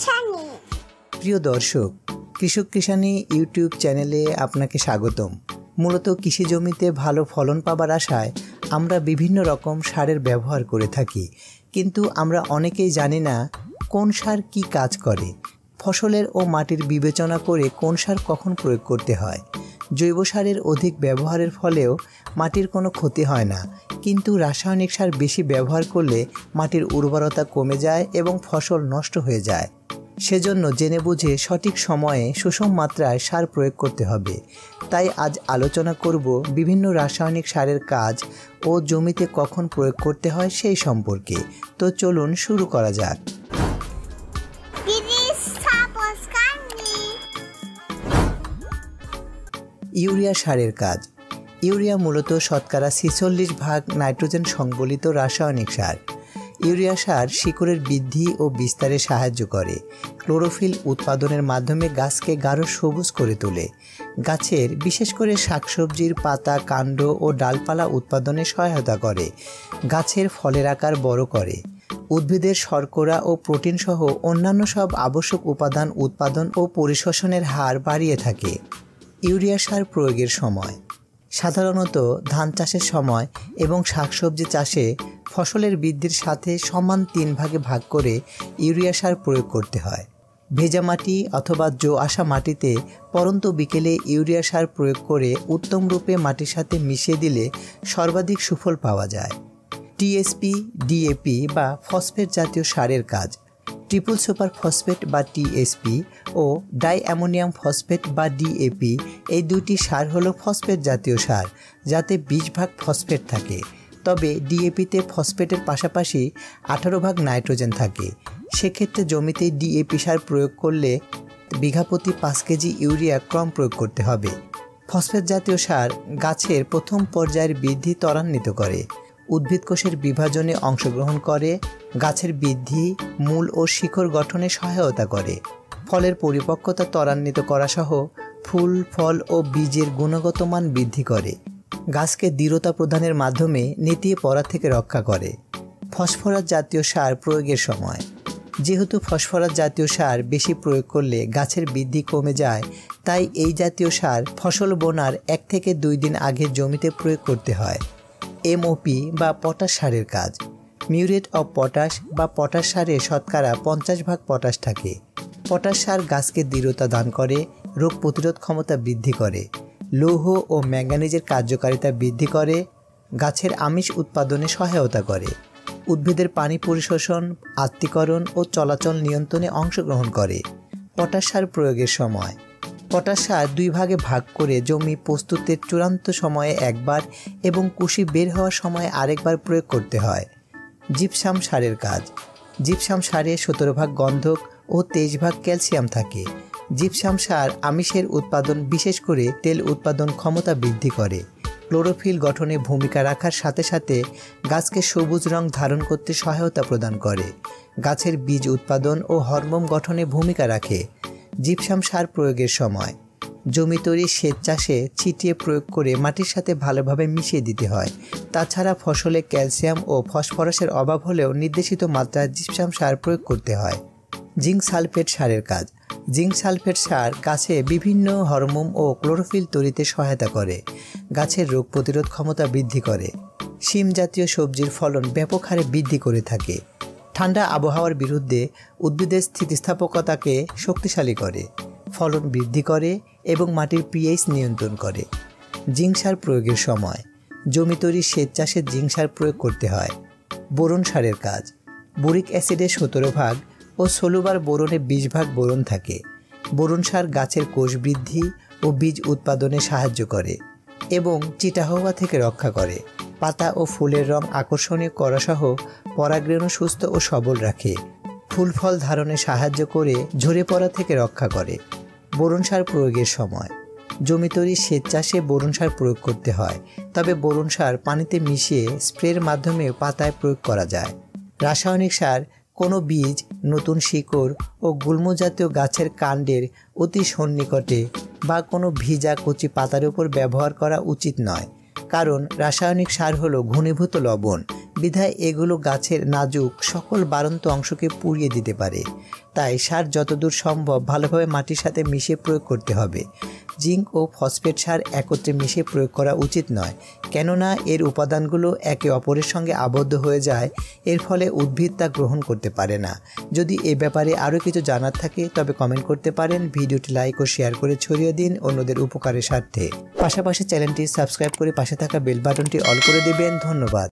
কিষানি। প্রিয় দর্শক, কৃষক কিষানি ইউটিউব চ্যানেলে আপনাকে স্বাগতম। মূলত কৃষি জমিতে ভালো ফলন পাবার আশায় আমরা বিভিন্ন রকম সারের ব্যবহার করে থাকি, কিন্তু আমরা অনেকেই জানি না কোন সার কী কাজ করে। ফসলের ও মাটির বিবেচনা করে কোন সার কখন প্রয়োগ করতে হয়। জৈব সারের অধিক ব্যবহারের ফলেও মাটির কোনো ক্ষতি হয় না, কিন্তু রাসায়নিক সার বেশি ব্যবহার করলে মাটির উর্বরতা কমে যায় এবং ফসল নষ্ট হয়ে যায়। সেজন্য জেনে বুঝে সঠিক সময়ে সুষম মাত্রায় সার প্রয়োগ করতে হবে। তাই আজ আলোচনা করব বিভিন্ন রাসায়নিক সারের কাজ ও জমিতে কখন প্রয়োগ করতে হয় সেই সম্পর্কে। তো চলুন শুরু করা যাক। ইউরিয়া সারের কাজ। ইউরিয়া মূলত শতকরা 46% নাইট্রোজেন সংবলিত রাসায়নিক সার। ইউরিয়া সার শিকড়ের বৃদ্ধি ও বিস্তারে সাহায্য করে। ক্লোরোফিল উৎপাদনের মাধ্যমে গাছকে গাঢ় সবুজ করে তোলে। গাছের বিশেষ করে শাকসবজির পাতা, কাণ্ড ও ডালপালা উৎপাদনে সহায়তা করে। গাছের ফলের আকার বড় করে। উদ্ভিদের শর্করা ও প্রোটিন সহ অন্যান্য সব আবশ্যক উপাদান উৎপাদন ও পরিশোষণের হার বাড়িয়ে থাকে। ইউরিয়া সার প্রয়োগের সময় সাধারণত ধান চাষের সময় এবং শাকসবজি চাষে ফসলের বৃদ্ধির সাথে সমান 3 ভাগে ভাগ করে ইউরিয়া সার প্রয়োগ করতে হয়। ভেজা মাটি অথবা জো-আশা মাটিতে পরন্ত বিকেলে ইউরিয়া সার প্রয়োগ করে উত্তম রূপে মাটির সাথে মিশিয়ে দিলে সর্বাধিক সুফল পাওয়া যায়। টিএসপি, ডিএপি বা ফসফেট জাতীয় সারের কাজ। ট্রিপল সুপার ফসফেট বা টিএসপি ও ডাই অ্যামোনিয়াম ফসফেট বা ডিএপি, এই দুইটি সার হলো ফসফেট জাতীয় সার, যাতে 20% ফসফেট থাকে। তবে ডিএপিতে ফসফেটের পাশাপাশি 18% নাইট্রোজেন থাকে। সেক্ষেত্রে জমিতে ডিএপি সার প্রয়োগ করলে বিঘা প্রতি 5 কেজি ইউরিয়া কম প্রয়োগ করতে হবে। ফসফেট জাতীয় সার গাছের প্রথম পর্যায়ের বৃদ্ধি ত্বরান্বিত করে, উদ্ভিদ কোষের বিভাজনে অংশগ্রহণ করে, গাছের বৃদ্ধি, মূল ও শিকড় গঠনে সহায়তা করে, ফলের পরিপক্কতা ত্বরান্বিত করা সহ ফুল, ফল ও বীজের গুণগত মান বৃদ্ধি করে, গাছকে দৃঢ়তা প্রদানের মাধ্যমে নেতিয়ে পড়া থেকে রক্ষা করে। ফসফরাস জাতীয় সার প্রয়োগের সময়। যেহেতু ফসফরাস জাতীয় সার বেশি প্রয়োগ করলে গাছের বৃদ্ধি কমে যায়, তাই এই জাতীয় সার ফসল বোনার 1 থেকে 2 দিন আগে জমিতে প্রয়োগ করতে হয়। এমওপি বা পটাশ সারের কাজ। মিউরেট অফ পটাশ বা পটাশ সারে শতকরা 50% পটাশ থাকে। পটাশ সার গাছকে দৃঢ়তা দান করে, রোগ প্রতিরোধ ক্ষমতা বৃদ্ধি করে, লৌহ ও ম্যাঙ্গানিজের কার্যকারিতা বৃদ্ধি করে, গাছের আমিষ উৎপাদনে সহায়তা করে, উদ্ভিদের পানি পরিশোষণ, আত্তীকরণ ও চলাচল নিয়ন্ত্রণে অংশগ্রহণ করে। পটাশ সার প্রয়োগের সময়। পটাশ সার 2 ভাগে ভাগ করে জমি প্রস্তুতের চূড়ান্ত সময়ে একবার এবং কুশি বের হওয়ার সময় আরেকবার প্রয়োগ করতে হয়। জিপসাম সারের কাজ। জিপসাম সারে 17% গন্ধক ও 23% ক্যালসিয়াম থাকে। জিপসাম সার আমিষের উৎপাদন, বিশেষ করে তেল উৎপাদন ক্ষমতা বৃদ্ধি করে। ক্লোরোফিল গঠনে ভূমিকা রাখার সাথে সাথে গাছকে সবুজ রং ধারণ করতে সহায়তা প্রদান করে। গাছের বীজ উৎপাদন ও হরমোন গঠনে ভূমিকা রাখে। জিপসাম সার প্রয়োগের সময়। জমি তৈরি সেচ চাষে ছিটিয়ে প্রয়োগ করে মাটির সাথে ভালোভাবে মিশিয়ে দিতে হয়। তাছাড়া ফসলে ক্যালসিয়াম ও ফসফরাসের অভাব হলেও নির্দেশিত মাত্রায় জিপসাম সার প্রয়োগ করতে হয়। জিঙ্ক সালফেট সারের কাজ। জিঙ্ক সালফেট সার গাছে বিভিন্ন হরমোন ও ক্লোরোফিল তৈরিতে সহায়তা করে, গাছের রোগ প্রতিরোধ ক্ষমতা বৃদ্ধি করে, শিম জাতীয় সবজির ফলন ব্যাপক হারে বৃদ্ধি করে থাকে, ঠান্ডা আবহাওয়ার বিরুদ্ধে উদ্ভিদের স্থিতিস্থাপকতাকে শক্তিশালী করে, ফলন বৃদ্ধি করে এবং মাটির পিএইচ নিয়ন্ত্রণ করে। জিঙ্ক সার প্রয়োগের সময়। জমি তৈরি সেচ চাষে জিঙ্ক সার প্রয়োগ করতে হয়। বোরন সারের কাজ। বোরিক অ্যাসিডে 17% ও সলুবার বোরনে 20% বোরন থাকে। বোরন সার গাছের কোষ বৃদ্ধি ও বীজ উৎপাদনে সাহায্য করে এবং চিটা হওয়া থেকে রক্ষা করে। পাতা ও ফুলের রং আকর্ষণীয় করা সহ পরাগরেণু সুস্থ ও সবল রাখে। ফুল ফল ধারণে সাহায্য করে ঝরে পড়া থেকে রক্ষা করে। বোরন সার প্রয়োগের সময়। জমি তৈরি সেচ চাষে বোরন সার প্রয়োগ করতে হয়, তবে বোরন সার পানিতে মিশিয়ে স্প্রের মাধ্যমে পাতায় প্রয়োগ করা যায়। রাসায়নিক সার কোনো বীজ, নতুন শিকড় ও গুল্মজাতীয় গাছের কাণ্ডের অতি সন্নিকটে বা কোনো ভিজা কচি পাতার উপর ব্যবহার করা উচিত নয়, কারণ রাসায়নিক সার হলো ঘনীভূত লবণ, বিধায় এগুলো গাছের নাজুক সকল বাড়ন্ত অংশকে পুড়িয়ে দিতে পারে। তাই সার যতদূর সম্ভব ভালোভাবে মাটির সাথে মিশিয়ে প্রয়োগ করতে হবে। জিঙ্ক ও ফসফেট সার একত্রে মিশিয়ে প্রয়োগ করা উচিত নয়, কেননা এর উপাদানগুলো একে অপরের সঙ্গে আবদ্ধ হয়ে যায়। এর ফলে উদ্ভিদ তা গ্রহণ করতে পারে না। যদি এ ব্যাপারে আরও কিছু জানার থাকে তবে কমেন্ট করতে পারেন। ভিডিওটি লাইক ও শেয়ার করে ছড়িয়ে দিন অন্যদের উপকারের স্বার্থে। পাশাপাশি চ্যানেলটি সাবস্ক্রাইব করে পাশে থাকা বেল বাটনটি অল করে দিবেন। ধন্যবাদ।